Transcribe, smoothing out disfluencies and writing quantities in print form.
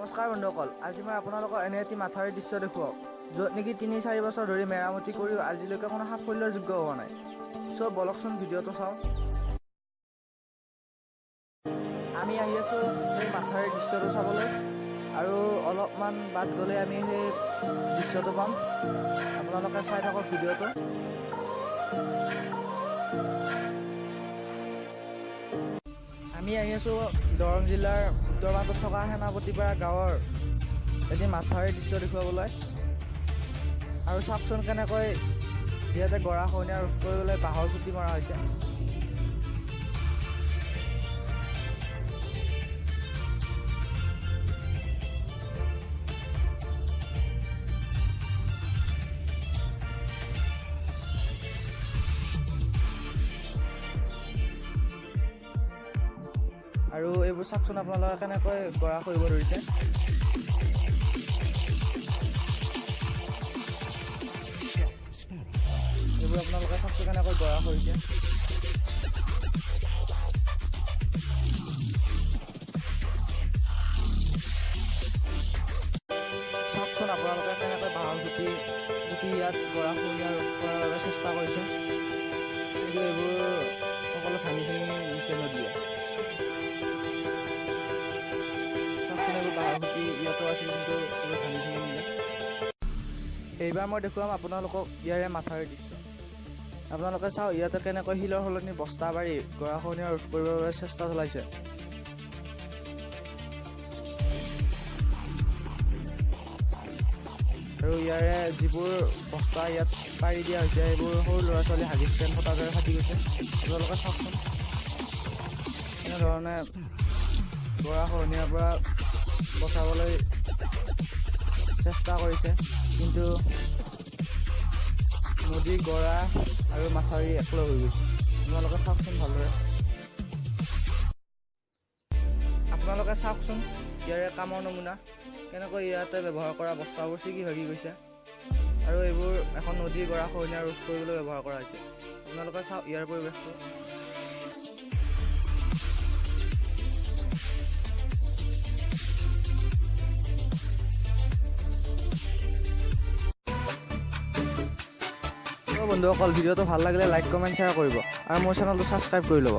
নমস্কাৰ বন্ধুসকল, আজি মই আপোনালোকক এনে এটি মাথাউৰিৰ দৃশ্য দেখুৱাওঁ য'ত নেকি ৩-৪ বছৰ ধৰি মেৰামতি কৰিও আজিলৈকে কোনো সাফল্যৰ যোগ্য হোৱা নাই। চ' বলকচোন ভিডিঅ'টো চাওঁ। আমি আহি আছোঁ সেই মাথাউৰিৰ দৃশ্যটো চাবলৈ, আৰু অলপমান বাট গ'লে আমি সেই দৃশ্যটো পাম। আপোনালোকে চাই থাকক ভিডিঅ'টো। আমি আহি আছোঁ দৰং জিলাৰ উত্তৰ প্ৰান্তত থকা সেনাপতিপাৰা গাঁৱৰ এটি মাথাউৰিৰ দৃশ্য দেখুৱাবলৈ। আৰু চাওকচোন কেনেকৈ ইয়াতে গৰাখহনীয়া ৰোধ কৰিবলৈ বাঁহৰ খুঁটি মৰা হৈছে। আৰু এইবোৰ চাওকচোন আপোনালোকে কেনেকৈ গৰা খহিব ধৰিছে। এইবোৰ আপোনালোকে চাওকচোন কেনেকৈ গৰা খহিছে। চাওকচোন আপোনালোকে কেনেকৈ বাঁহৰ খুঁটি ইয়াত গৰাখহনীয়া ৰোধ কৰাৰ বাবে চেষ্টা কৰিছে, কিন্তু এইবোৰ সকলো ভাঙি চিঙি নিছে নদীয়ে। ইয়াতো আছিল, কিন্তু ভাঙি চিঙি নিলে। এইবাৰ মই দেখুৱাম আপোনালোকক ইয়াৰে মাথাউৰিৰ দৃশ্য। আপোনালোকে চাওক ইয়াতে কেনেকৈ শিলৰ সলনি বস্তা পাৰি গৰাখহনীয়া ৰোধ কৰিবৰ বাবে চেষ্টা চলাইছে। আৰু ইয়াৰে যিবোৰ বস্তা ইয়াত পাৰি দিয়া হৈছে, সেইবোৰ সৰু ল'ৰা ছোৱালী হাগিছ পেণ্ট ফটাৰ দৰে ফাটি গৈছে। আপোনালোকে চাওকচোন এনেধৰণে গৰাখহনীয়াৰ পৰা বচাবলৈ চেষ্টা কৰিছে, কিন্তু নদী গৰা আৰু মাথাউৰি একলগ হৈ গৈছে। আপোনালোকে চাওকচোন ভালদৰে। আপোনালোকে চাওকচোন ইয়াৰে কামৰ নমুনা, কেনেকৈ ইয়াতে ব্যৱহাৰ কৰা বস্তাবোৰ ছিগি ভাগি গৈছে, আৰু এইবোৰ এখন নদীৰ গৰাখহনীয়া ৰোধ কৰিবলৈ ব্যৱহাৰ কৰা হৈছে। আপোনালোকে চাওক ইয়াৰ পৰিৱেশটো। বন্ধুসকল, ভিডিঅ'টো ভাল লাগিলে লাইক কমেণ্ট শ্বেয়াৰ কৰিব, আৰু মোৰ চেনেলটো ছাবস্ক্ৰাইব কৰি ল'ব।